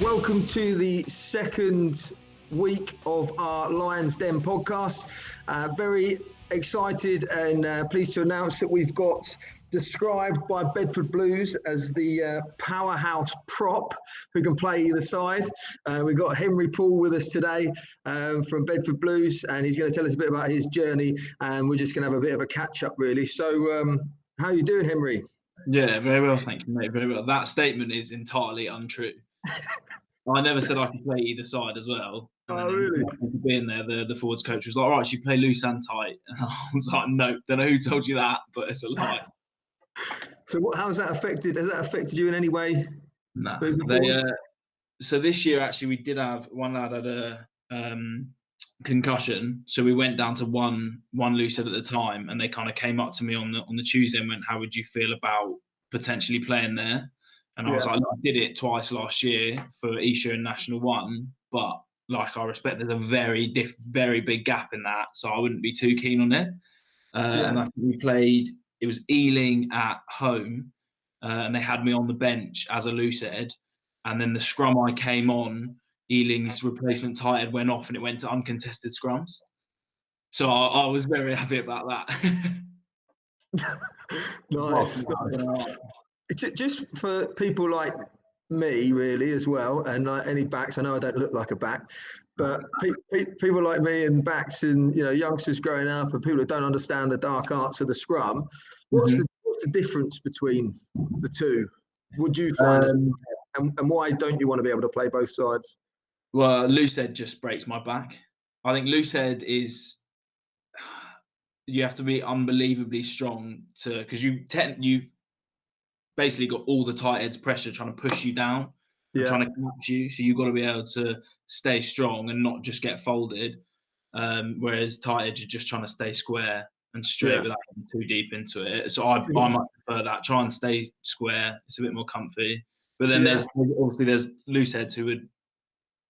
welcome to the second week of our Lions Den podcast. Very excited and pleased to announce that we've got described by Bedford Blues as the powerhouse prop who can play either side. We've got Henry Paul with us today from Bedford Blues, and he's going to tell us a bit about his journey, and we're just going to have a bit of a catch up really. So how are you doing, Henry? Yeah, very well, thank you, mate. Very well. That statement is entirely untrue. I never said I could play either side as well. And Oh, really? Being there, the forwards coach was like, "All right, you play loose and tight." And I was like, "No, don't know who told you that, but it's a lie." So how's that affected? Has that affected you in any way? No, they. So this year, actually, we did have one lad had a concussion, so we went down to one loose head at the time, and they kind of came up to me on the Tuesday and went, "How would you feel about potentially playing there?" And I was like, "I did it twice last year for Isha and National One, but like I respect there's a very big gap in that, so I wouldn't be too keen on it." And I think we played. It was Ealing at home, and they had me on the bench as a loose head, and then the scrum I came on. Ealing's replacement tight head went off and it went to uncontested scrums. So I was very happy about that. Nice. Just for people like me, really, as well, and like any backs. I know I don't look like a back, but people like me and backs, and youngsters growing up, and people that don't understand the dark arts of the scrum. What's the difference between the two? Would you find, and why don't you want to be able to play both sides? Well, loose head just breaks my back. I think loose head is you have to be unbelievably strong because you've basically got all the tight heads pressure trying to push you down and trying to catch you. So you've got to be able to stay strong and not just get folded. Whereas tight heads are just trying to stay square and straight without getting too deep into it. So I might prefer that. Try and stay square. It's a bit more comfy. But then there's loose heads who would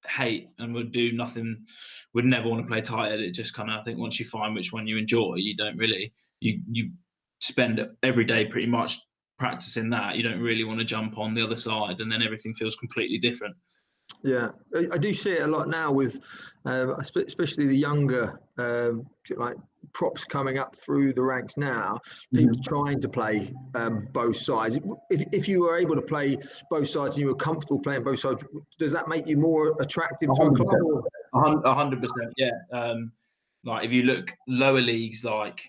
hate and would do nothing, would never want to play tight head. It just kind of, I think once you find which one you enjoy, you don't really, you spend every day pretty much practicing that. You don't really want to jump on the other side, and then everything feels completely different. Yeah, I do see it a lot now with, especially the younger, like props coming up through the ranks now. People trying to play both sides. If you were able to play both sides and you were comfortable playing both sides, does that make you more attractive to a club? 100%, yeah. Like if you look lower leagues, like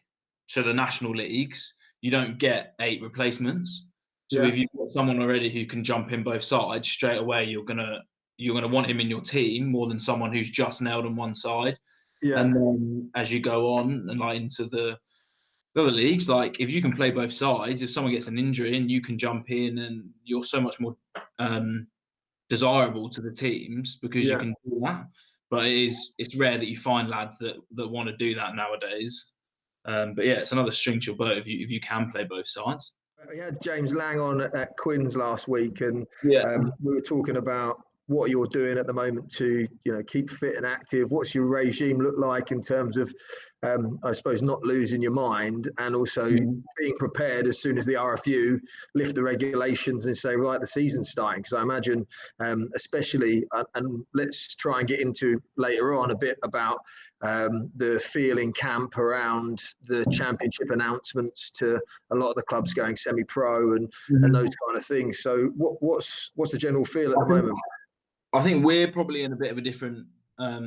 so the national leagues, you don't get 8 replacements. So if you've got someone already who can jump in both sides straight away, you're gonna want him in your team more than someone who's just nailed on one side. Yeah. And then as you go on and like into the other leagues, like if you can play both sides, if someone gets an injury and you can jump in, and you're so much more desirable to the teams because you can do that. But it's rare that you find lads that want to do that nowadays. But yeah, it's another string to your bow if you can play both sides. We had James Lang on at Quins last week, and we were talking about what you're doing at the moment to keep fit and active. What's your regime look like in terms of I suppose not losing your mind, and also being prepared as soon as the RFU lift the regulations and say, right, the season's starting? Because I imagine especially and let's try and get into later on a bit about the feel in camp around the championship announcements to a lot of the clubs going semi-pro and those kind of things. So what's the general feel at the moment? I think we're probably in a bit of a different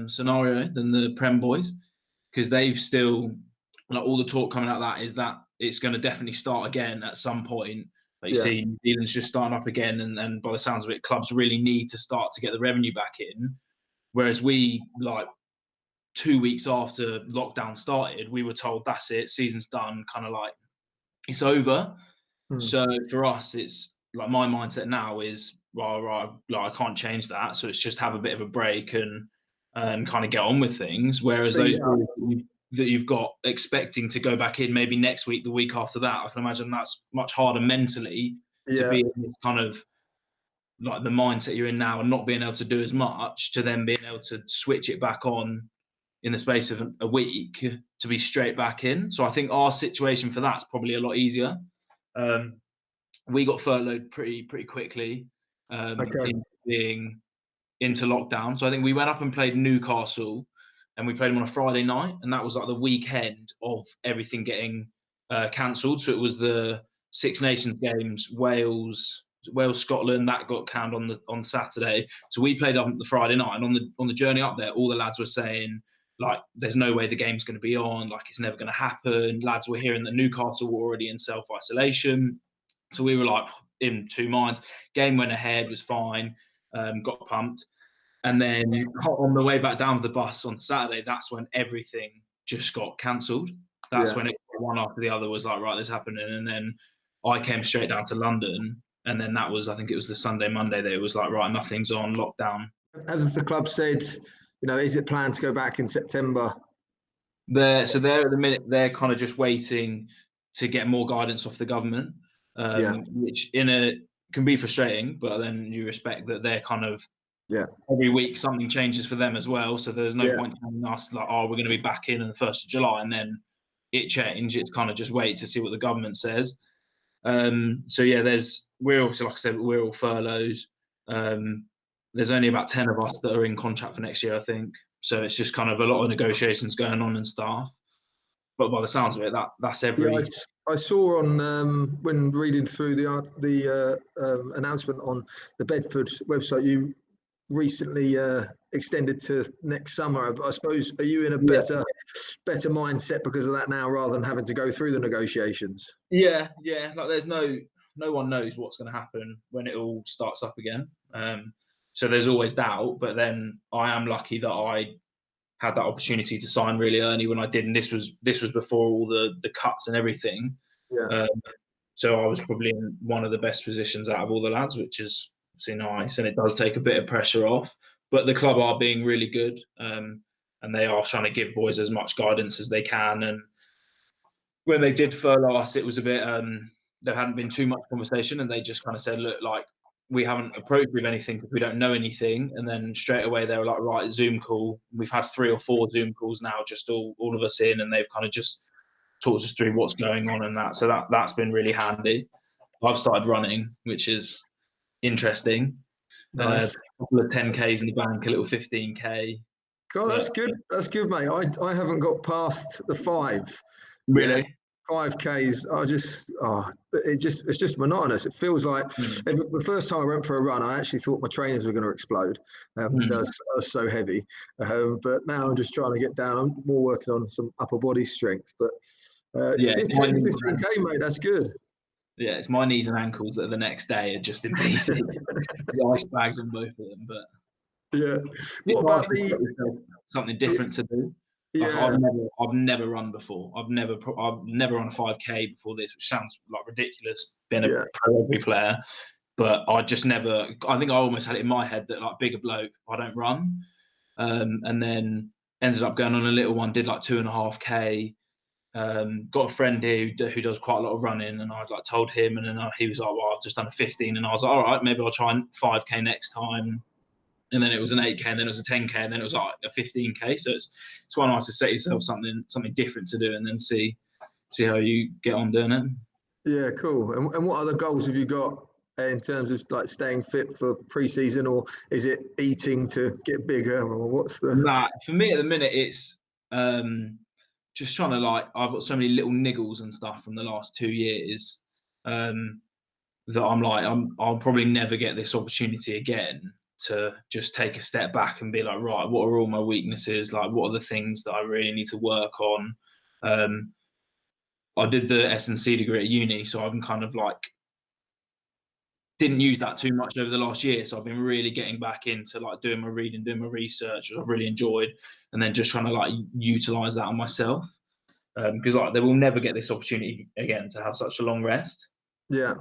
scenario than the Prem boys, because they've still, like, all the talk coming out of that is that it's going to definitely start again at some point. Like you see, New Zealand's just starting up again, and by the sounds of it, clubs really need to start to get the revenue back in. Whereas we, like 2 weeks after lockdown started, we were told that's it, season's done, kind of like it's over. So for us, it's like my mindset now is, right, like I can't change that. So it's just have a bit of a break and kind of get on with things. Whereas those that you've got expecting to go back in maybe next week, the week after that, I can imagine that's much harder mentally to be in this kind of like the mindset you're in now and not being able to do as much, to then being able to switch it back on in the space of a week to be straight back in. So I think our situation for that's probably a lot easier. We got furloughed pretty quickly, being into lockdown. So I think we went up and played Newcastle, and we played them on a Friday night, and that was like the weekend of everything getting cancelled. So it was the Six Nations games, Wales, Scotland, that got canned on Saturday. So we played on the Friday night, and on the journey up there, all the lads were saying, like, there's no way the game's going to be on, like, it's never going to happen. Lads were hearing that Newcastle were already in self-isolation. So we were like in two minds. Game went ahead, was fine, got pumped. And then on the way back down to the bus on Saturday, that's when everything just got cancelled. That's when it, one after the other was like, right, this is happening. And then I came straight down to London. And then that was, I think it was the Sunday, Monday that it was like, right, nothing's on, lockdown. As the club said, is it planned to go back in September? They're at the minute, they're kind of just waiting to get more guidance off the government, which can be frustrating, but then you respect that they're kind of, every week something changes for them as well. So there's no point telling us like, oh, we're going to be back in the 1st of July, and then it change. It's kind of just wait to see what the government says. So yeah, we're also, like I said, we're all furloughed. There's only about 10 of us that are in contract for next year, I think. So it's just kind of a lot of negotiations going on and stuff. But by the sounds of it, that's every. Yeah, I saw on when reading through the announcement on the Bedford website, you recently extended to next summer. I suppose, are you in a better mindset because of that now, rather than having to go through the negotiations? Yeah. Like, there's no one knows what's going to happen when it all starts up again. So there's always doubt. But then I am lucky that I had that opportunity to sign really early when I did, and this was before all the cuts and everything. So I was probably in one of the best positions out of all the lads, which is nice, and it does take a bit of pressure off. But the club are being really good, and they are trying to give boys as much guidance as they can. And when they did furlough us, it was a bit there hadn't been too much conversation, and they just kind of said, look, like, we haven't approached with anything because we don't know anything. And then straight away they were like, right, Zoom call. We've had 3 or 4 Zoom calls now, just all of us in, and they've kind of just talked us through what's going on and that. So that's been really handy. I've started running, which is interesting. Nice. A couple of 10Ks in the bank, a little 15K. God, that's good. That's good, mate. I haven't got past the 5. Really? 5Ks. It's just monotonous. It feels like the first time I went for a run, I actually thought my trainers were going to explode. I was so heavy. But now I'm just trying to get down. I'm more working on some upper body strength. But 15K, mate, that's good. Yeah, it's my knees and ankles that the next day are just in pieces. Ice bags on both of them, but what about something different to do? Like, I've never run before. I've never run a 5K before this, which sounds like ridiculous being a pro rugby player. But I just never. I think I almost had it in my head that, like, bigger bloke, I don't run. And then ended up going on a little one. Did like 2.5K. Got a friend here who does quite a lot of running, and I'd like told him, and then he was like, well, I've just done a 15, and I was like, all right, maybe I'll try 5K next time. And then it was an 8K, and then it was a 10K, and then it was like a 15K. So it's quite nice to set yourself something different to do, and then see how you get on doing it. Yeah, cool. And what other goals have you got in terms of, like, staying fit for pre-season, or is it eating to get bigger, or what's the? Nah, for me at the minute it's just trying to, like, I've got so many little niggles and stuff from the last 2 years that I'm like, I'll probably never get this opportunity again to just take a step back and be like, right, what are all my weaknesses? Like, what are the things that I really need to work on? I did the S&C degree at uni, so I'm kind of like, didn't use that too much over the last year. So I've been really getting back into, like, doing my reading, doing my research, which I've really enjoyed, and then just trying to, like, utilize that on myself. Because, like, they will never get this opportunity again to have such a long rest. Yeah.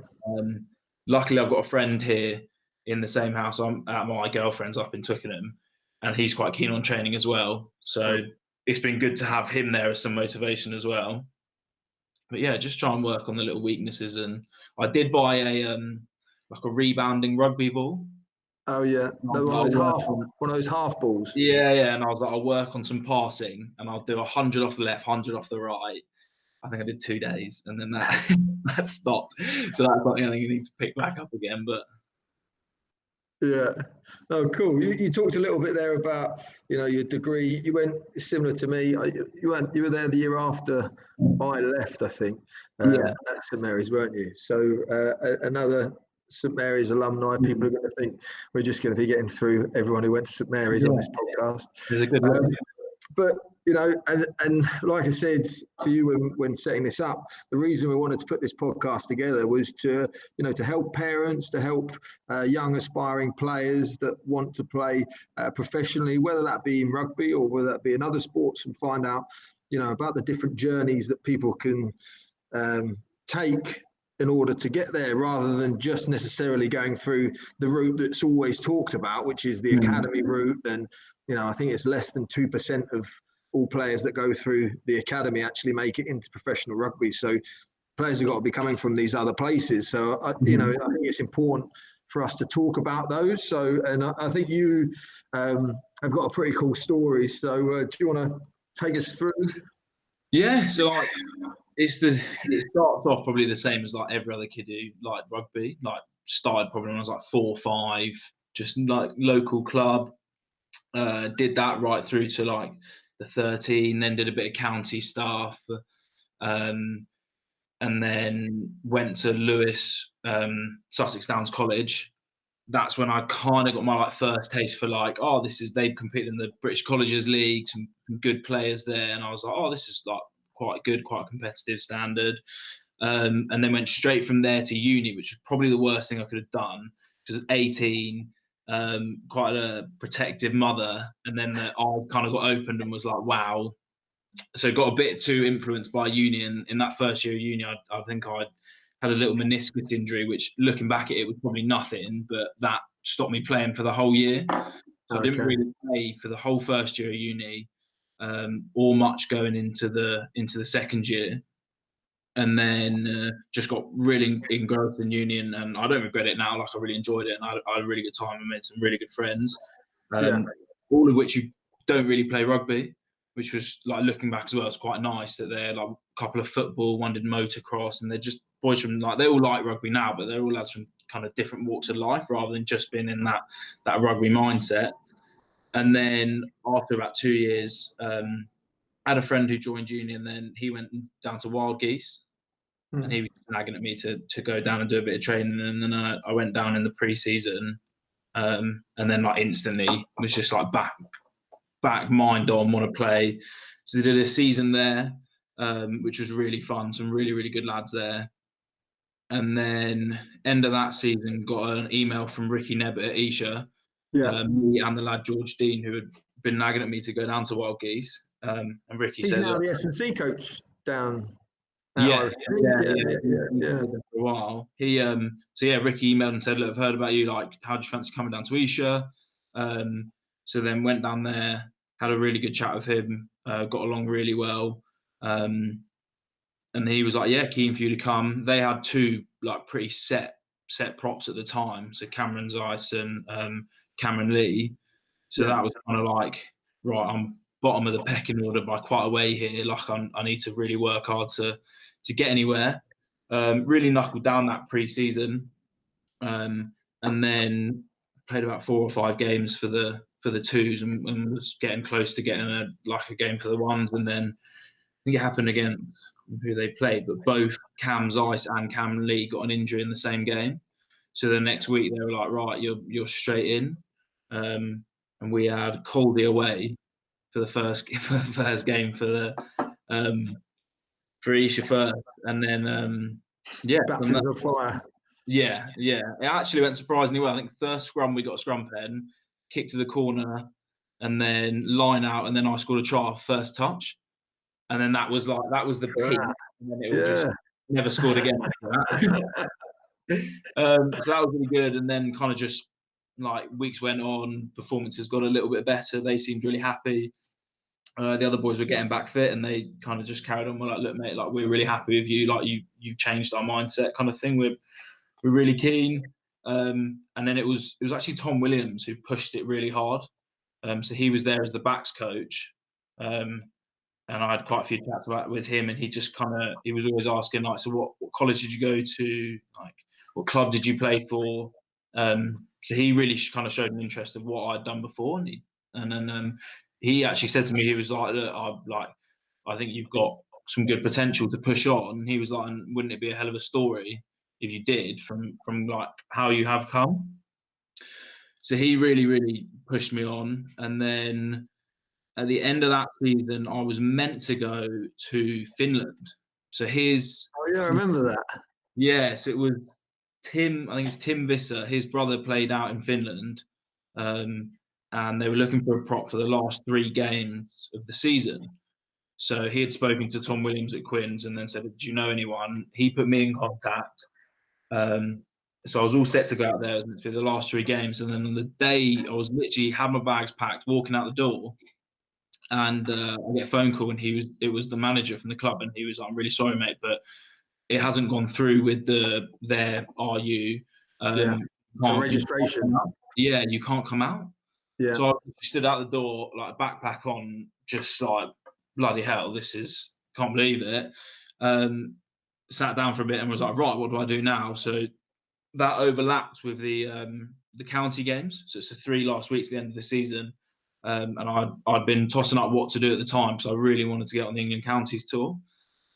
Luckily, I've got a friend here in the same house I'm at, my girlfriend's up in Twickenham, and he's quite keen on training as well. So it's been good to have him there as some motivation as well. But yeah, just try and work on the little weaknesses. And I did buy a rebounding rugby ball. Oh yeah, one of those half balls. Yeah, and I was like, I'll work on some passing, and I'll do 100 off the left, 100 off the right. I think I did 2 days, and then that stopped. So that's something I think you need to pick back up again. But Yeah. Oh, cool. You talked a little bit there about, your degree. You went similar to me. You were there the year after I left, I think, Yeah. at St Mary's, weren't you? So another St Mary's alumni. People are going to think we're just going to be getting through everyone who went to St Mary's on Yeah. this podcast. There's a good Um, one. but and like I said to you when setting this up, the reason we wanted to put this podcast together was to help parents, to help young aspiring players that want to play professionally, whether that be in rugby or whether that be in other sports, and find out about the different journeys that people can take in order to get there, rather than just necessarily going through the route that's always talked about, which is the academy route. And I think it's less than 2% of all players that go through the academy actually make it into professional rugby. So players have got to be coming from these other places. So I think it's important for us to talk about those. So, and I think you have got a pretty cool story. So do you want to take us through? Yeah. So like, it starts off probably the same as like every other kid who like rugby. Like started probably when I was like 4 or 5, just like local club. Did that right through to like the 13, then did a bit of county stuff, and then went to Lewis, Sussex Downs College. That's when I kind of got my like first taste for like, oh, they competed in the British Colleges League, some good players there, and I was like, oh, this is like quite good, quite a competitive standard. And then went straight from there to uni, which was probably the worst thing I could have done, because 18, quite a protective mother, and then the eye kind of got opened and was like, wow. So got a bit too influenced by uni, and in that first year of uni, I think I had a little meniscus injury, which looking back at it was probably nothing, but that stopped me playing for the whole year. So I didn't really play for the whole first year of uni, or much going into the second year. And then just got really engrossed in uni, and I don't regret it now. Like I really enjoyed it, and I had a really good time and made some really good friends, all of which you don't really play rugby, which was like looking back as well, it's quite nice that they're like a couple of football, one did motocross, and they're just boys from like, they all like rugby now, but they're all lads from kind of different walks of life rather than just being in that rugby mindset. And then after about 2 years, I had a friend who joined uni, and then he went down to Wild Geese. And he was nagging at me to go down and do a bit of training. And then I went down in the pre-season, and then like instantly was just like back mind on, want to play. So they did a season there, which was really fun. Some really, really good lads there. And then end of that season, got an email from Ricky Nebbit at Isha, me and the lad George Dean, who had been nagging at me to go down to Wild Geese. And Ricky He's said, now the S&C coach down. Yeah. For a while. Ricky emailed and said, "Look, I've heard about you. Like, how do you fancy coming down to Isha?" So then went down there, had a really good chat with him, got along really well, and he was like, "Yeah, keen for you to come." They had 2 like pretty set props at the time, so Cameron Zeiss and Cameron Lee. So that was kind of like, right, I'm bottom of the pecking order by quite a way here. Like I need to really work hard to get anywhere. Really knuckled down that pre-season, and then played about 4 or 5 games for the 2s, and was getting close to getting a game for the 1s. And then I think it happened again, who they played, but both Cam Zeiss and Cam Lee got an injury in the same game. So the next week they were like, right, you're straight in. And we had Caldy away for the first game for Isha first, and then baptism of fire. Yeah, it actually went surprisingly well. I think first scrum we got a scrum pen, kick to the corner, and then line out, and then I scored a try off first touch, and then that was the peak, and then it all just never scored again. So that was really good, and then kind of just like weeks went on, performances got a little bit better. They seemed really happy. The other boys were getting back fit, and they kind of just carried on. We're like, look, mate, like we're really happy with you. Like you've changed our mindset, kind of thing. We're really keen. And then it was actually Tom Williams who pushed it really hard. So he was there as the backs coach, and I had quite a few chats with him, and he just he was always asking like, so what college did you go to? Like, what club did you play for? So he really kind of showed an interest in what I'd done before, and then he actually said to me, he was like, "Look, I think you've got some good potential to push on." He was like, "And wouldn't it be a hell of a story if you did from like how you have come?" So he really, really pushed me on, and then at the end of that season, I was meant to go to Finland. So Oh yeah, I remember that. yes, it was Tim. I think it's Tim Visser. His brother played out in Finland, and they were looking for a prop for the last 3 games of the season. So he had spoken to Tom Williams at Quins and then said, "Do you know anyone?" He put me in contact. So I was all set to go out there for the last 3 games, and then on the day I was literally had my bags packed, walking out the door, and I get a phone call, and it was the manager from the club, and he was like, "I'm really sorry, mate, but it hasn't gone through with their RU. Yeah. So registration. Yeah, you can't come out." Yeah. So I stood out the door, like backpack on, just like bloody hell, can't believe it. Sat down for a bit and was like, right, what do I do now? So that overlapped with the county games. So it's the 3 last weeks at the end of the season. And I'd been tossing up what to do at the time, so I really wanted to get on the England counties tour.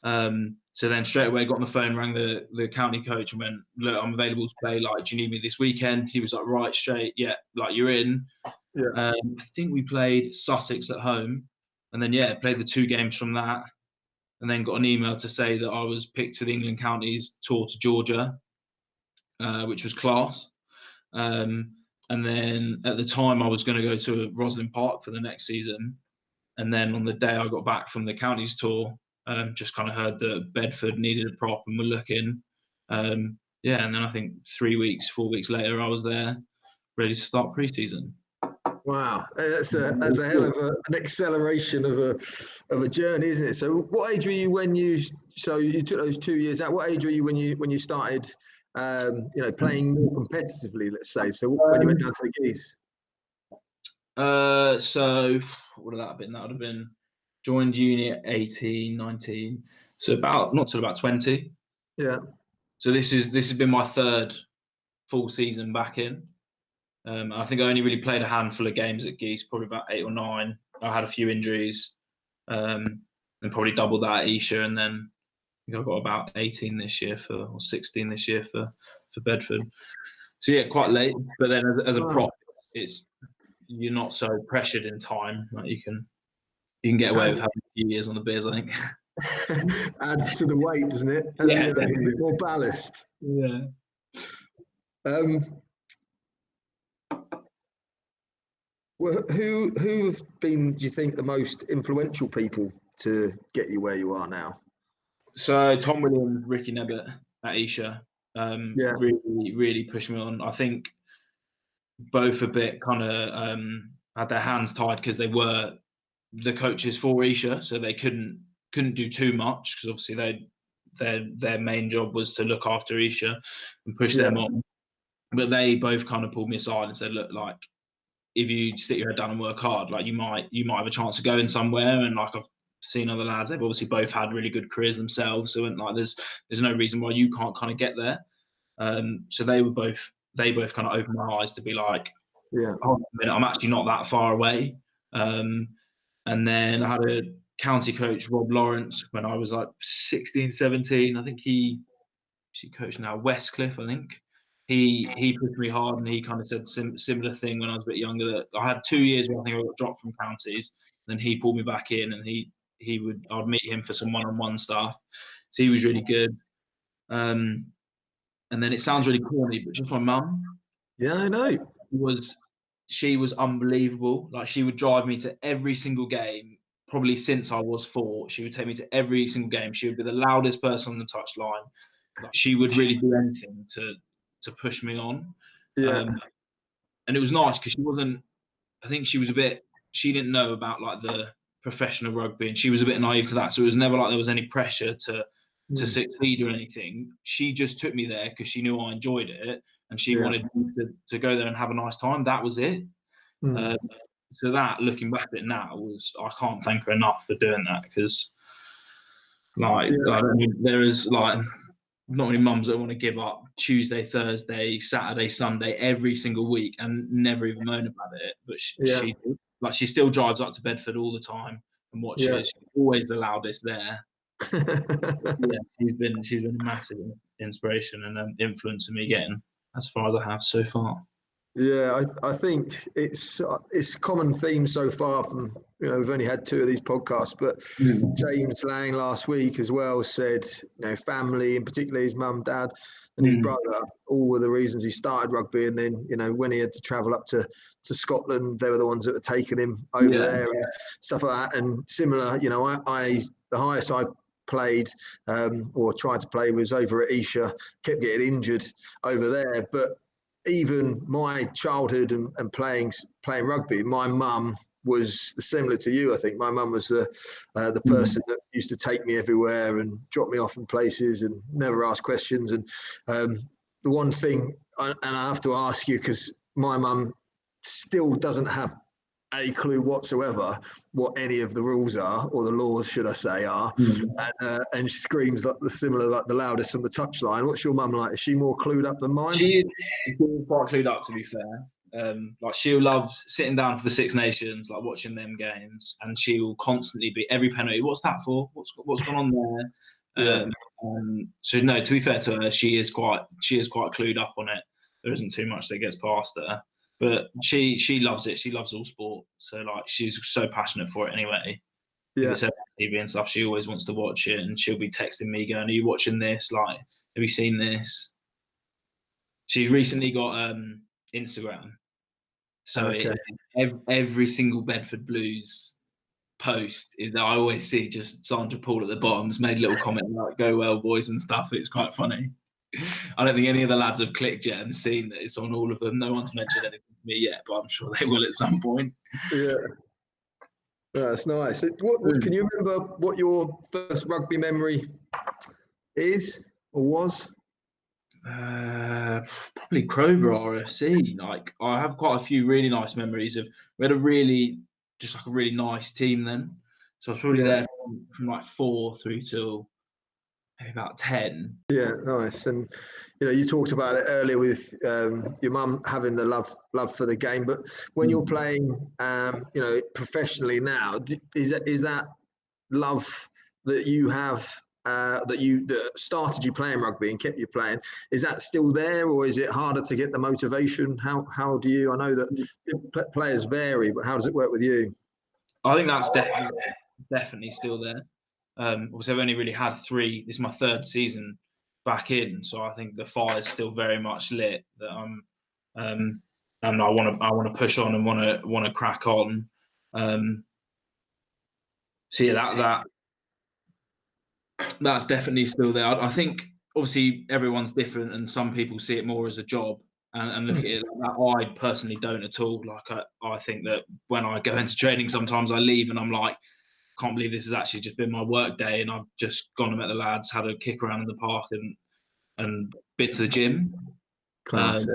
So then straight away got on the phone, rang the county coach and went, "Look, I'm available to play. Like, do you need me this weekend?" He was like, "Right, straight, yeah, like you're in." Yeah. I think we played Sussex at home, and then played the 2 games from that, and then got an email to say that I was picked for the England counties tour to Georgia, which was class. And then at the time I was going to go to Roslyn Park for the next season, and then on the day I got back from the counties tour, just kind of heard that Bedford needed a prop and were looking. And then I think 4 weeks later, I was there, ready to start pre-season. Wow, that's a hell of an acceleration of a journey, isn't it? So, what age were you when you took those 2 years out? What age were you when you started, playing more competitively? Let's say. So, when you went down to the Geese. So what would that have been? That would have been joined uni at 18, 19. So not till about 20. Yeah. So this has been my 3rd full season back in. I think I only really played a handful of games at Geese, probably about 8 or 9. I had a few injuries, and probably double that at Esher, and then I think I got about 18 this year or 16 this year for Bedford. So quite late. But then as a prop, you're not so pressured in time. Like you can get away with having a few years on the beers, I think. Adds to the weight, doesn't it? Yeah, a bit more ballast. Yeah. Well, who have been, do you think, the most influential people to get you where you are now? So Tom Williams, Ricky Nebbett at Esher, really, really pushed me on. I think both a bit kind of had their hands tied because they were the coaches for Esher, so they couldn't do too much because obviously their main job was to look after Esher and push them on. But they both kind of pulled me aside and said, "Look, like if you stick your head down and work hard, like you might have a chance of going somewhere." And like I've seen other lads, they've obviously both had really good careers themselves, so like there's no reason why you can't kind of get there. So they both kind of opened my eyes to be like, hold on a minute, I'm actually not that far away. And then I had a county coach, Rob Lawrence, when I was like 16, 17. I think he coached now Westcliff, I think. He pushed me hard, and he kind of said similar thing when I was a bit younger, that I had 2 years where I think I got dropped from counties. Then he pulled me back in, and I'd meet him for some one-on-one stuff. So he was really good. And then it sounds really corny, but just my mum. Yeah, I know. She was unbelievable. Like she would drive me to every single game, probably since I was 4. She would take me to every single game. She would be the loudest person on the touchline. Like she would really do anything to push me on. Yeah. And it was nice because she wasn't. I think she didn't know about like the professional rugby, and she was a bit naive to that. So it was never like there was any pressure to succeed or anything. She just took me there because she knew I enjoyed it, and she wanted me to go there and have a nice time. That was it. So that, looking back at it now, I can't thank her enough for doing that, because like I mean, there is like not many mums that want to give up Tuesday, Thursday, Saturday, Sunday every single week and never even moan about it. But she still drives up to Bedford all the time and watches. Yeah. She's always the loudest there. Yeah, she's been a massive inspiration and influence in me getting as far as I have so far. Yeah, I think it's a common theme so far from, we've only had 2 of these podcasts, but James Lang last week as well said, family, and particularly his mum, dad, and his brother, all were the reasons he started rugby. And then, when he had to travel up to Scotland, they were the ones that were taking him over there and stuff like that. And similar, the highest I played or tried to play was over at Esher, kept getting injured over there. But even my childhood and playing rugby, my mum was similar to you. I think my mum was the person that used to take me everywhere and drop me off in places and never ask questions. And the one thing, and I have to ask you, because my mum still doesn't have a clue whatsoever what any of the rules are, or the laws, should I say, are. And she screams like the loudest on the touchline. What's your mum like? Is she more clued up than mine? She's quite clued up, to be fair. Like, she'll love sitting down for the Six Nations, like watching them games, and she will constantly be every penalty. What's that for? What's going on there? So no, to be fair to her, she is quite clued up on it. There isn't too much that gets past her. But she loves it. She loves all sport. So, like, she's so passionate for it anyway. If it's on TV and stuff, she always wants to watch it, and she'll be texting me going, "Are you watching this? Like, have you seen this?" She's recently got Instagram. So every single Bedford Blues post that I always see, just Sandra Paul at the bottom has made a little comment like, "Go well, boys," and stuff. It's quite funny. I don't think any of the lads have clicked yet and seen that it's on all of them. No one's mentioned anything to me yet, but I'm sure they will at some point. Yeah. That's nice. What can you remember what your first rugby memory is or was? Probably Crowborough RFC. Like, I have quite a few really nice memories of. We had a really nice team then. So I was probably there from like 4 through till maybe about 10. Yeah, nice. And you talked about it earlier with your mum having the love for the game. But when you're playing, professionally now, is that love that you have that started you playing rugby and kept you playing? Is that still there, or is it harder to get the motivation? How do you? I know that players vary, but how does it work with you? I think that's definitely still there. Obviously, I've only really had 3. This is my 3rd season back in, so I think the fire's still very much lit. That and I want to push on and want to crack on. So yeah, that's definitely still there. I think obviously everyone's different, and some people see it more as a job and look at it like that. I personally don't at all. Like, I think that when I go into training, sometimes I leave and I'm like, can't believe this has actually just been my work day, and I've just gone and met the lads, had a kick around in the park and bit to the gym. Class.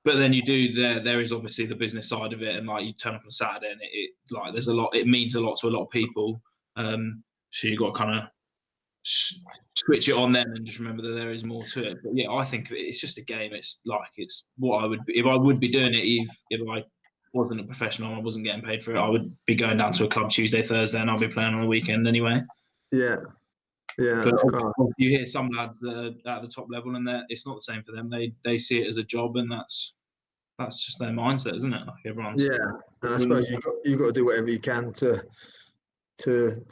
But then there is obviously the business side of it, and like you turn up on Saturday and it like there's a lot. It means a lot to a lot of people. So you got to kind of switch it on then and just remember that there is more to it. But yeah, I think it's just a game. It's what I would if I would be doing it if I wasn't a professional and I wasn't getting paid for it. I would be going down to a club Tuesday, Thursday, and I'll be playing on the weekend anyway. Yeah. But you hear some lads that are at the top level, and it's not the same for them. They see it as a job, and that's just their mindset, isn't it? Like everyone's. Yeah, and I suppose you've got to do whatever you can to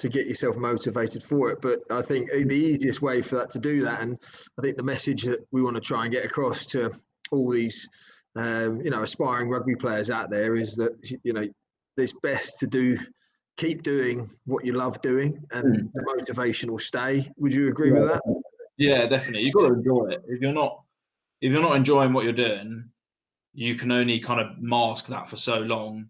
get yourself motivated for it. But I think the easiest way for that to do that, and I think the message that we want to try and get across to all these aspiring rugby players out there is that it's best to keep doing what you love doing, and the motivation will stay. Would you agree with that? Yeah, definitely. You've got to enjoy it. If you're not enjoying what you're doing, you can only kind of mask that for so long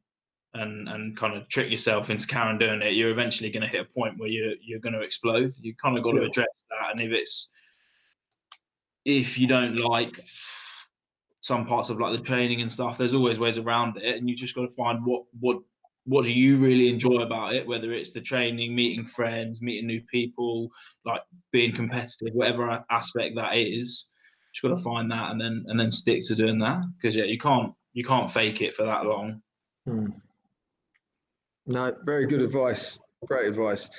and kind of trick yourself into carrying doing it. You're eventually going to hit a point where you're going to explode. You kind of got to address that. And if you don't like some parts of like the training and stuff, there's always ways around it, and you just got to find what what do you really enjoy about it? Whether it's the training, meeting friends, meeting new people, like being competitive, whatever aspect that is, just got to find that and then stick to doing that. Because you can't fake it for that long. No, very good advice. Great advice.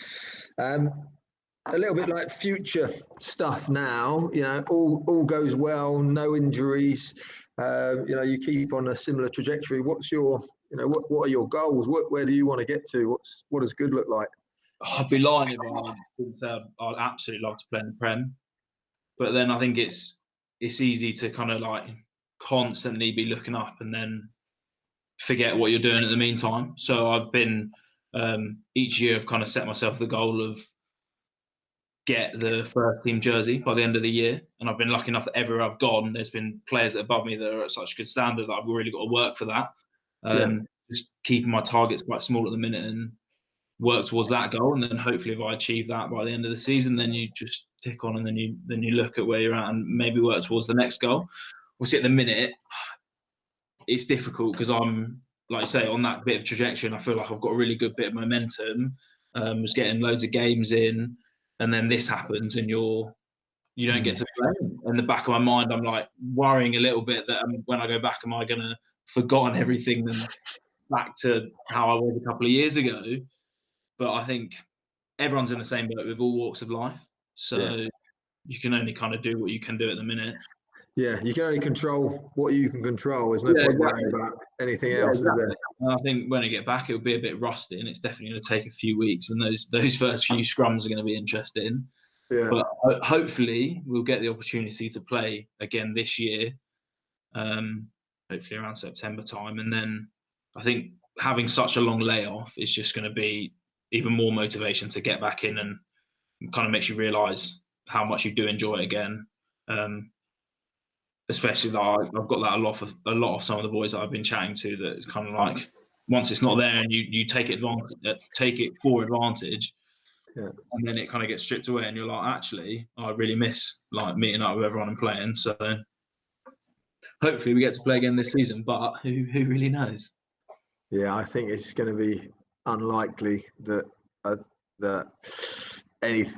A little bit like future stuff now, all goes well, no injuries, you keep on a similar trajectory. What's your, what are your goals? Where do you want to get to? What does good look like? I'd be lying if I didn't say I'd absolutely love to play in the Prem. But then I think it's easy to kind of like constantly be looking up and then forget what you're doing at the meantime. So I've been, each year I've kind of set myself the goal of get the first team jersey by the end of the year. And I've been lucky enough that everywhere I've gone, there's been players above me that are at such a good standard that I've really got to work for that. Just keeping my targets quite small at the minute and work towards that goal. And then hopefully if I achieve that by the end of the season, then you just tick on and then you look at where you're at and maybe work towards the next goal. We'll see at the minute, it's difficult because I'm, like I say, on that bit of trajectory and I feel like I've got a really good bit of momentum. Was getting loads of games in, and then this happens and you don't get to play. In the back of my mind, I'm like worrying a little bit that when I go back, am I going to forgotten everything and back to how I was a couple of years ago? But I think everyone's in the same boat with all walks of life. So you can only kind of do what you can do at the minute. Yeah, you can only control what you can control. There's no point worrying about anything else, is there? And I think when I get back, it'll be a bit rusty, and it's definitely going to take a few weeks. And those first few scrums are going to be interesting. Yeah. But hopefully, we'll get the opportunity to play again this year. Hopefully around September time, and then I think having such a long layoff is just going to be even more motivation to get back in, and kind of makes you realise how much you do enjoy it again. Especially that I've got that a lot of some of the boys that I've been chatting to that kind of like once it's not there and you take it for advantage, and then it kind of gets stripped away and you're like, actually, I really miss like meeting up with everyone and playing. So hopefully we get to play again this season, but who really knows? Yeah, I think it's going to be unlikely that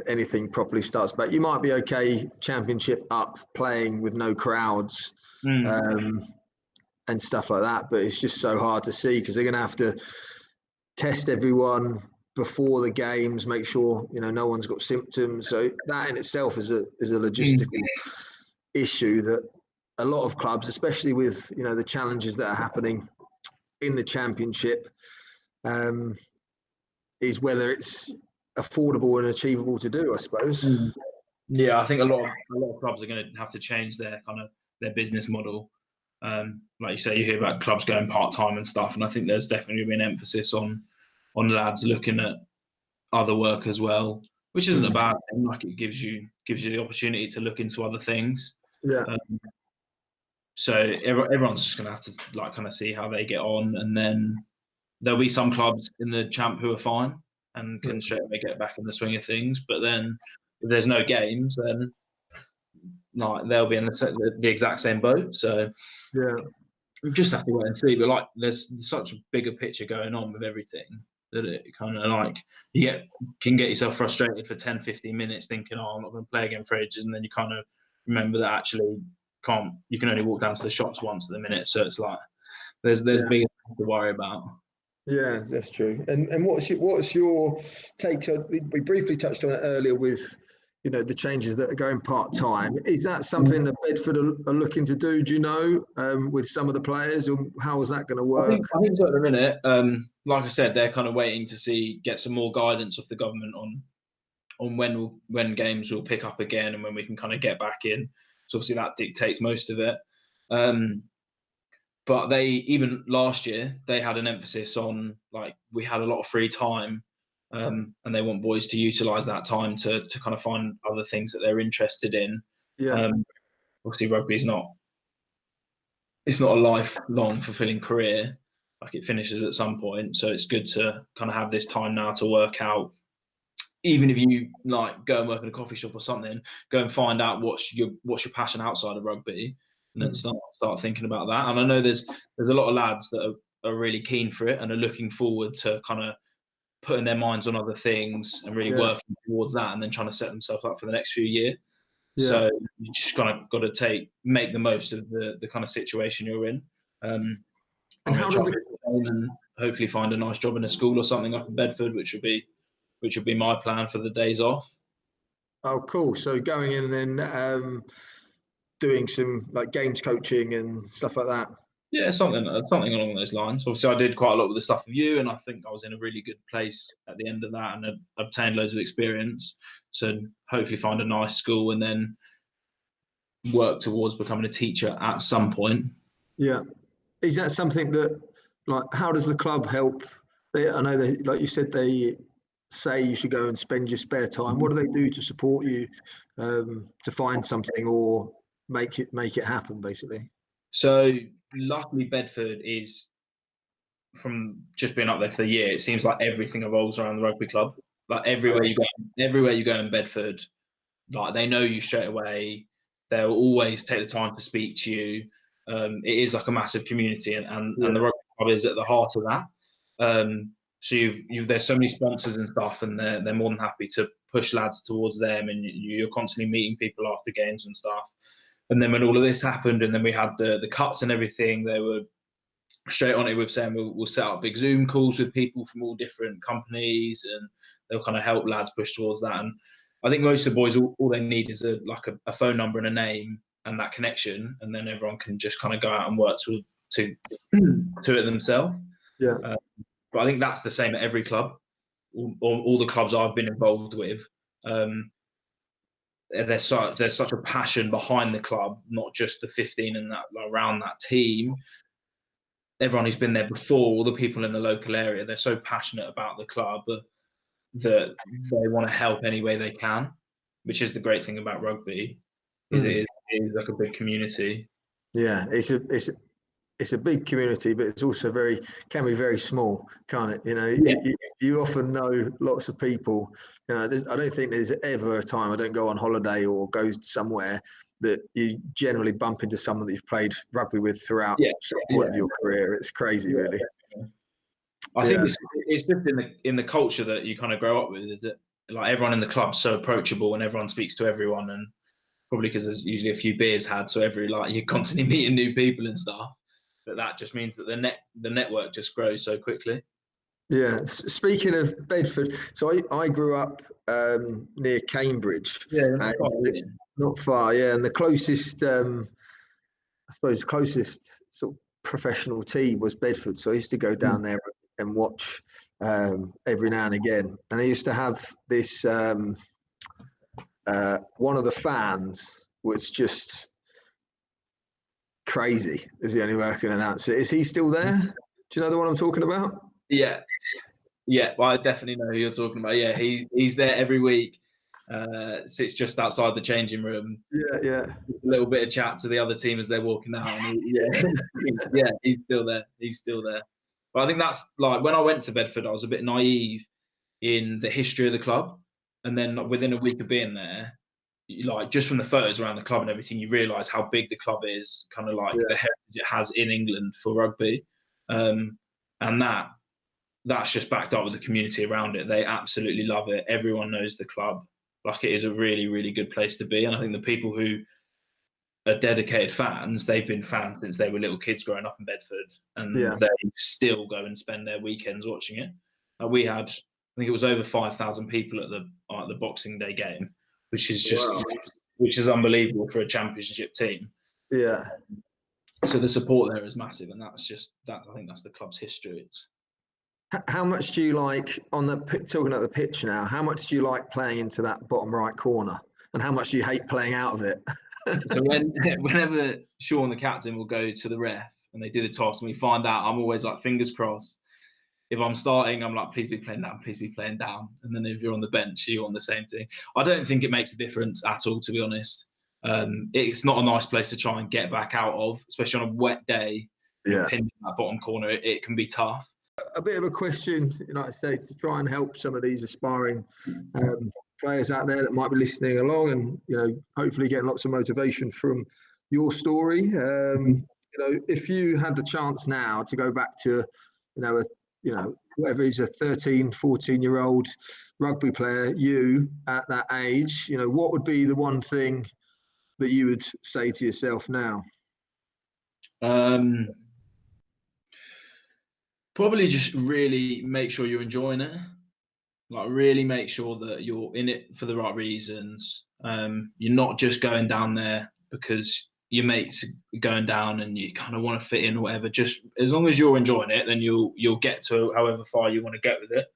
anything properly starts back. You might be okay, championship up, playing with no crowds and stuff like that, but it's just so hard to see because they're going to have to test everyone before the games, make sure no one's got symptoms. So that in itself is a logistical issue that a lot of clubs, especially with the challenges that are happening in the championship, is whether it's affordable and achievable to do, I suppose. Yeah, I think a lot of clubs are going to have to change their business model. Like you say, you hear about clubs going part-time and stuff, and I think there's definitely been an emphasis on lads looking at other work as well, which isn't a bad thing. Like it gives you the opportunity to look into other things. Yeah. So everyone's just going to have to like kind of see how they get on, and then there'll be some clubs in the champ who are fine and can straight away get back in the swing of things. But then if there's no games, then like they'll be in the exact same boat. So you just have to wait and see. But like there's such a bigger picture going on with everything that it kind of like you can get yourself frustrated for 10, 15 minutes thinking, oh, I'm not going to play again for ages, and then you kind of remember that actually you can only walk down to the shops once at the minute. So it's like there's bigger things to worry about. Yeah, that's true. And what's your take? So we briefly touched on it earlier with the changes that are going part-time. Is that something that Bedford are looking to do? Do you know with some of the players, or how is that going to work? I think so at the minute. Like I said, they're kind of waiting to get some more guidance off the government on when games will pick up again and when we can kind of get back in. So obviously that dictates most of it. But they, even last year, they had an emphasis on like we had a lot of free time, and they want boys to utilise that time to kind of find other things that they're interested in. Yeah. Obviously, rugby is it's not a lifelong fulfilling career. Like it finishes at some point, so it's good to kind of have this time now to work out. Even if you like go and work in a coffee shop or something, go and find out what's your passion outside of rugby, and then start thinking about that. And I know there's a lot of lads that are really keen for it and are looking forward to kind of putting their minds on other things and really working towards that, and then trying to set themselves up for the next few years. Yeah. So you just kind of got to make the most of the kind of situation you're in. And how do and hopefully find a nice job in a school or something up in Bedford, which would be my plan for the days off. Oh, cool. So going in and then doing some like games coaching and stuff like that. Yeah, something along those lines. Obviously, I did quite a lot with the stuff with you, and I think I was in a really good place at the end of that, and obtained loads of experience. So hopefully find a nice school and then work towards becoming a teacher at some point. Yeah. Is that something that, like, how does the club help? I know they, like you said, they say you should go and spend your spare time. What do they do to support you to find something or make it happen, basically? So luckily, Bedford is, from just being up there for the year, it seems like everything evolves around the rugby club. Like everywhere you go in Bedford, like they know you straight away. They'll always take the time to speak to you. It is like a massive community, and the rugby club is at the heart of that. So there's so many sponsors and stuff, and they're more than happy to push lads towards them, and you're constantly meeting people after games and stuff. And then when all of this happened, and then we had the cuts and everything, they were straight on it with saying we'll set up big Zoom calls with people from all different companies, and they'll kind of help lads push towards that. And I think most of the boys, all they need is a phone number and a name and that connection, and then everyone can just kind of go out and work to it themselves. Yeah. But I think that's the same at every club. All the clubs I've been involved with, there's such a passion behind the club, not just the 15 and that around that team. Everyone who's been there before, all the people in the local area, they're so passionate about the club that they want to help any way they can, which is the great thing about rugby, is it is like a big community. Yeah, it's a big community, but it's also can be very small, can't it? You know, you often know lots of people. You know, I don't think there's ever a time I don't go on holiday or go somewhere that you generally bump into someone that you've played rugby with throughout some point of your career. It's crazy, really. I think it's just in the culture that you kind of grow up with, that like everyone in the club's so approachable and everyone speaks to everyone, and probably because there's usually a few beers had, so you're constantly meeting new people and stuff. But that just means that the network just grows so quickly. Yeah. Speaking of Bedford, so I grew up near Cambridge. Yeah, not far. Yeah, and the closest, I suppose, closest sort of professional team was Bedford. So I used to go down there and watch every now and again. And they used to have this. One of the fans was just crazy, is the only way I can announce it. Is he still there? Do you know the one I'm talking about? Yeah. Well, I definitely know who you're talking about. Yeah, he's there every week. Sits just outside the changing room. Yeah. A little bit of chat to the other team as they're walking out. And he's still there. He's still there. But I think that's like when I went to Bedford, I was a bit naive in the history of the club, and then within a week of being there, like just from the photos around the club and everything, you realise how big the club is, kind of like the heritage it has in England for rugby, and that's just backed up with the community around it. They absolutely love it. Everyone knows the club. Like it is a really, really good place to be. And I think the people who are dedicated fans, they've been fans since they were little kids growing up in Bedford, and they still go and spend their weekends watching it. We had, I think it was over 5,000 people at the Boxing Day game, which is just, which is unbelievable for a championship team. Yeah. So the support there is massive, and that's just that. I think that's the club's history. It's, how much do you like talking about the pitch now? How much do you like playing into that bottom right corner, and how much do you hate playing out of it? So whenever Sean, the captain, will go to the ref and they do the toss and we find out, I'm always like, fingers crossed. If I'm starting, I'm like, please be playing down, please be playing down. And then if you're on the bench, you're on the same thing. I don't think it makes a difference at all, to be honest. It's not a nice place to try and get back out of, especially on a wet day. Pinned in that bottom corner, it can be tough. A bit of a question, like I say, to try and help some of these aspiring players out there that might be listening along, and hopefully getting lots of motivation from your story. if you had the chance now to go back to, whatever is a 13, 14-year-old rugby player, you at that age, what would be the one thing that you would say to yourself now? Probably just really make sure you're enjoying it. Like really make sure that you're in it for the right reasons. You're not just going down there because your mates are going down and you kind of want to fit in or whatever. Just as long as you're enjoying it, then you'll get to however far you want to get with it.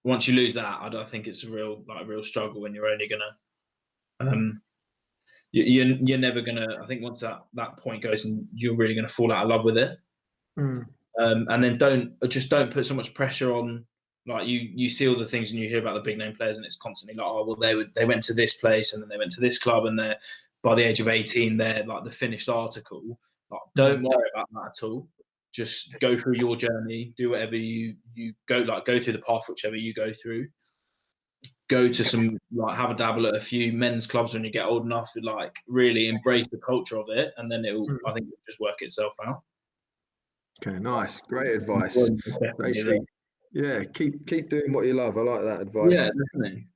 Once you lose that, I think it's a real struggle when you're only gonna. You're never gonna. I think once that point goes, and you're really gonna fall out of love with it. And then don't put so much pressure on. Like you see all the things and you hear about the big name players, and it's constantly like, oh well, they went to this place and then they went to this club, and they're by the age of 18 they're like the finished article. Like, don't worry about that at all. Just go through your journey, do whatever you go through the path whichever you go through. Go to some have a dabble at a few men's clubs when you get old enough to really embrace the culture of it, and then I think it'll just work itself out. Okay, nice, great advice. Yeah, keep doing what you love. I like that advice. Yeah, definitely.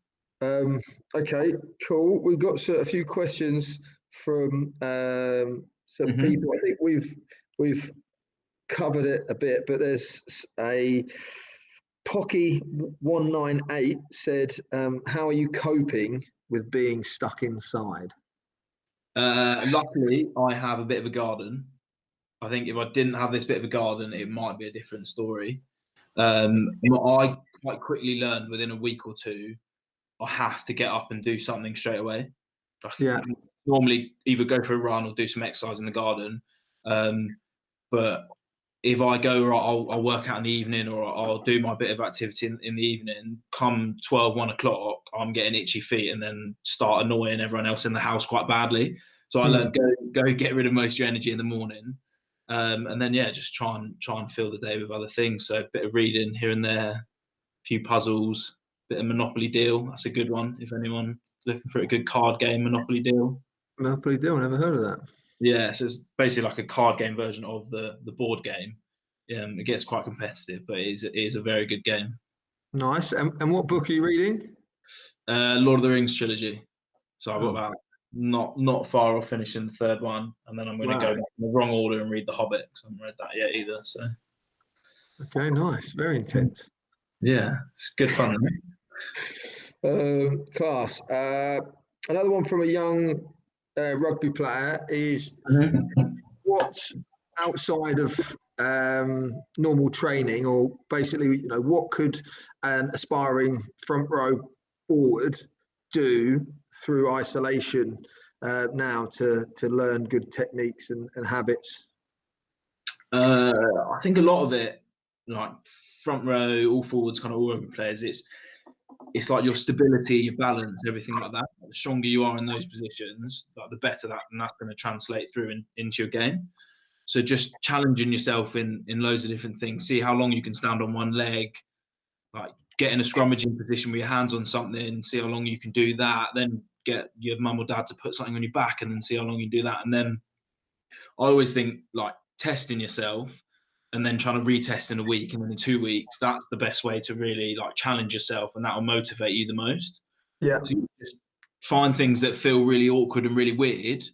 Okay, cool. We've got a few questions from some people. I think we've covered it a bit, but there's a Pocky198 said, how are you coping with being stuck inside? Luckily, I have a bit of a garden. I think if I didn't have this bit of a garden, it might be a different story. I quite quickly learned within a week or two, I have to get up and do something straight away. Normally either go for a run or do some exercise in the garden. But if I go, I'll work out in the evening, or I'll do my bit of activity in the evening. Come 12, 1 o'clock, I'm getting itchy feet and then start annoying everyone else in the house quite badly. So I learned go get rid of most of your energy in the morning. And then just try and fill the day with other things. So a bit of reading here and there, a few puzzles, bit of Monopoly Deal. That's a good one if anyone's looking for a good card game. Monopoly Deal. Monopoly Deal, never heard of that. Yeah, so it's basically like a card game version of the board game. It gets quite competitive, but it is a very good game. Nice. And what book are you reading? Lord of the Rings trilogy. So I've got about not far off finishing the third one, and then I'm going to go back in the wrong order and read The Hobbit, because I haven't read that yet either. So. Okay, nice. Very intense. Yeah, it's good fun. Class. Another one from a young rugby player is what outside of normal training, or basically, what could an aspiring front row forward do through isolation now to learn good techniques and habits? I think a lot of it, like front row, all forwards, kind of all over players, it's like your stability, your balance, everything like that. The stronger you are in those positions, the better that's going to translate through into your game. So just challenging yourself in loads of different things. See how long you can stand on one leg, like get in a scrummaging position with your hands on something, see how long you can do that, then get your mum or dad to put something on your back and then see how long you do that. And then I always think testing yourself and then trying to retest in a week and then in 2 weeks, that's the best way to really challenge yourself, and that will motivate you the most. Yeah. So you just find things that feel really awkward and really weird,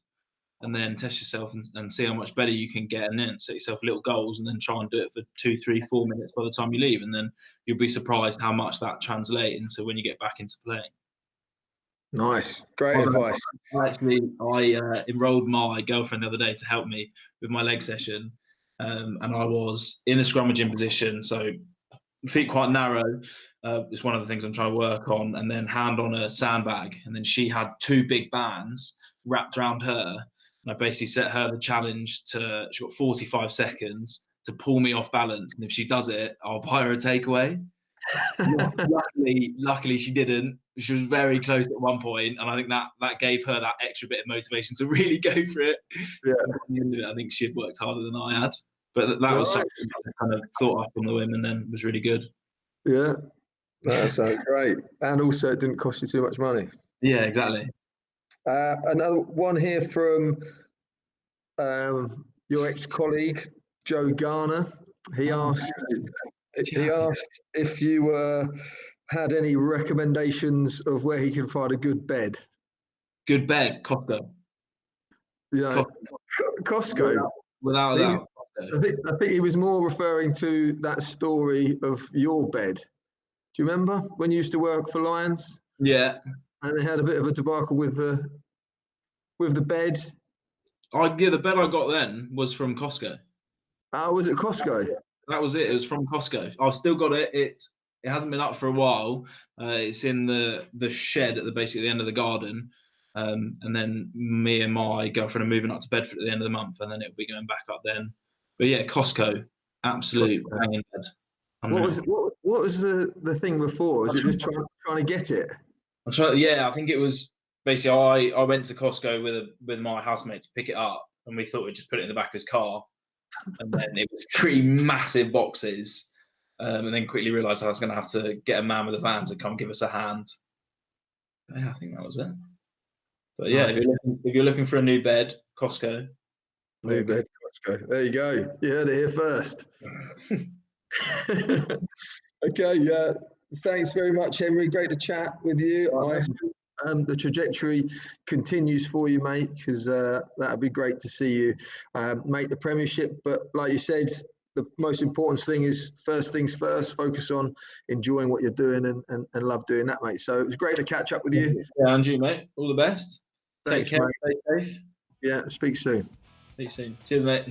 and then test yourself and see how much better you can get, and then set yourself little goals and then try and do it for 2, 3, 4 minutes by the time you leave. And then you'll be surprised how much that translates into when you get back into playing. Nice. Great advice. I enrolled my girlfriend the other day to help me with my leg session. And I was in a scrummaging position, so feet quite narrow. It's one of the things I'm trying to work on, and then hand on a sandbag. And then she had 2 big bands wrapped around her. And I basically set her the challenge she's got 45 seconds to pull me off balance. And if she does it, I'll buy her a takeaway. Luckily, she didn't. She was very close at one point, and I think that gave her that extra bit of motivation to really go for it. Yeah. I think she had worked harder than I had, but that was something I kind of thought up on the whim, and then was really good. Yeah, that sounds great, and also it didn't cost you too much money. Yeah, exactly. Another one here from your ex-colleague Joe Garner. He asked if you had any recommendations of where he can find a good bed. Good bed, Costco. Costco. Without a doubt. I think he was more referring to that story of your bed. Do you remember when you used to work for Lions? Yeah. And they had a bit of a debacle with the bed. The bed I got then was from Costco. Was it Costco? That was it. It was from Costco. I've still got it. It hasn't been up for a while. It's in the shed at the end of the garden. And then me and my girlfriend are moving up to Bedford at the end of the month, and then it'll be going back up then. But yeah, Costco, absolute banging bed. What was the thing before? Was it just trying to get it? I think it was basically I went to Costco with my housemate to pick it up, and we thought we'd just put it in the back of his car, and then it was 3 massive boxes, and then quickly realised I was going to have to get a man with a van to come give us a hand. But yeah, I think that was it. But yeah, nice. If you're looking for a new bed, Costco. New bed, Costco. There you go. You heard it here first. Okay. Thanks very much, Henry. Great to chat with you. I hope the trajectory continues for you, mate, because that'd be great to see you make the Premiership. But like you said, the most important thing is first things first. Focus on enjoying what you're doing and love doing that, mate. So it was great to catch up with you. Yeah, and you, mate. All the best. Thanks, Take care. Mate. Stay safe. Yeah, speak soon. Speak soon. Cheers, mate.